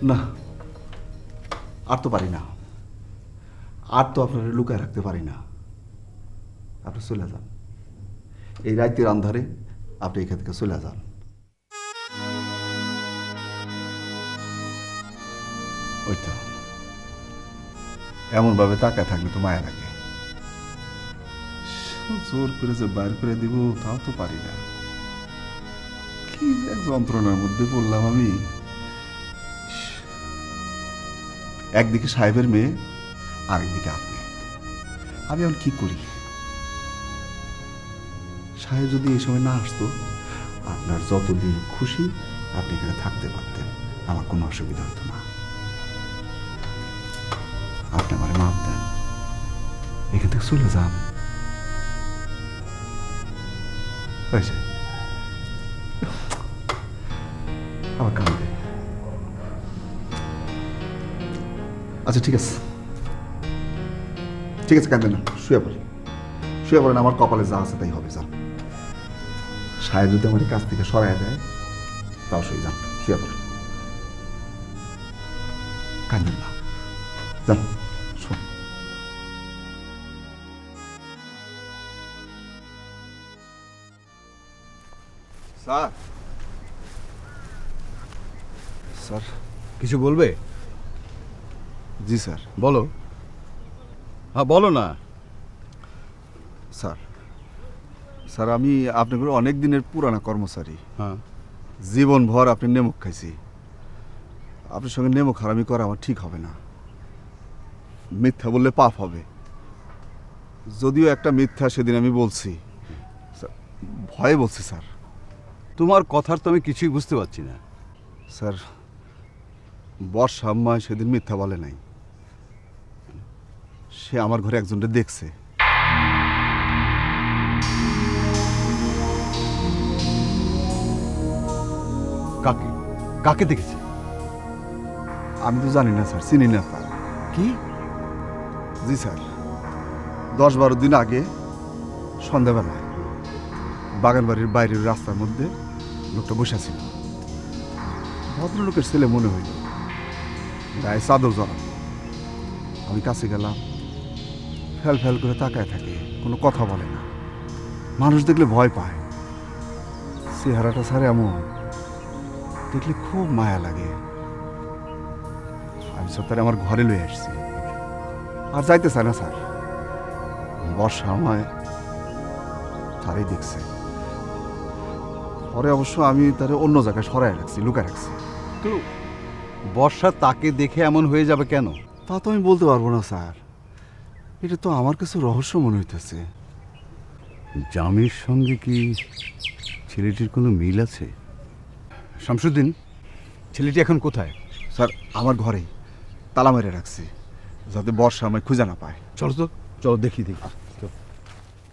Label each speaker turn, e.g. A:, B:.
A: না, আর তো পারি না, আর তো আপনারা লুকায় রাখতে পারি না। আপনি চলে যান, এই রাতের আন্ধারে আপনি এখান থেকে চলে যান। ওই তো এমনভাবে তাকায় থাকলে তো মায়া লাগে। জোর করে যে বাইর করে দিব তাও তো পারি না। কি এক যন্ত্রণার মধ্যে পড়লাম আমি। একদিকে সাহেবের মেয়ে, আরেকদিকে আপনি। আমি এখন কি করি? সাহেব যদি এই সময় না আসতো, আপনার যতদিন খুশি আপনি এখানে থাকতে পারতেন, আমার কোনো অসুবিধা হতো না। আপনি আমার মাপ দেন, এখান থেকে চলে যান। হয়েছে, আমার কান্দে। আচ্ছা ঠিক আছে, ঠিক আছে, কাঁদেন না, শুয়ে পড়েন, শুয়ে পড়েন। আমার কপালে যা আছে তাই হবে, যান। সাহেব যদি আমার কাছ থেকে সরাই দেয় তাও শুয়ে যান, শুয়ে পড়েন, কাঁদেন না, যান। শোন, স্যার, স্যার
B: কিছু বলবে?
A: জি স্যার।
B: বলো। হ্যাঁ বলো না।
A: স্যার, স্যার আমি আপনাদের অনেক দিনের পুরানা কর্মচারী।
B: হ্যাঁ,
A: জীবনভর আপনি নেমুক খাইছি। আপনার সঙ্গে নেমুক হারামি করা আমার ঠিক হবে না। মিথ্যা বললে পাপ হবে। যদিও একটা মিথ্যা সেদিন আমি বলছি, ভয়ে বলছি স্যার।
B: তোমার কথার তো আমি কিছুই বুঝতে পারছি না।
A: স্যার, বর্ষা আম্মা সেদিন মিথ্যা বলে নাই। সে আমার ঘরে একজনকে দেখছে।
B: কাকে? কাকে দেখেছে?
A: আমি তো জানি না স্যার, চিনি না স্যার।
B: কি?
A: জি স্যার, 10-12 দিন আগে সন্ধ্যাবেলায় বাগানবাড়ির বাইরের রাস্তার মধ্যে লোকটা বসে ছিল। ভদ্রলোকের ছেলে মনে হইল, গায়ে চাদর জড়া। আমি কাছে গেলাম, ফেল ফেল করে তাকায় থাকে, কোনো কথা বলে না। মানুষ দেখলে ভয় পায়। চেহারাটা স্যার এমন, দেখলে খুব মায়া লাগে। আমি স্যার তার আমার ঘরে লয়ে আসছি, আর যাইতে চায় না স্যার। বর্ষা আমায় তারই দেখছে। পরে অবশ্য আমি তারে অন্য জায়গায় সরাই রাখছি, লুকায় রাখছি।
B: তো বর্ষা তাকে দেখে এমন হয়ে যাবে কেন?
A: তা তো আমি বলতে পারবো না স্যার, এটা তো আমার কাছে রহস্য মনে হইতেছে।
B: জামির সঙ্গে কি ছেলেটির কোনো মিল আছে? শামসুদ্দিন, ছেলেটি এখন কোথায়?
A: স্যার আমার ঘরেই তালা মেরে রাখছি, যাতে বর্ষা আমায় খুঁজে না পায়।
B: চলো তো, চলো দেখি দেখি।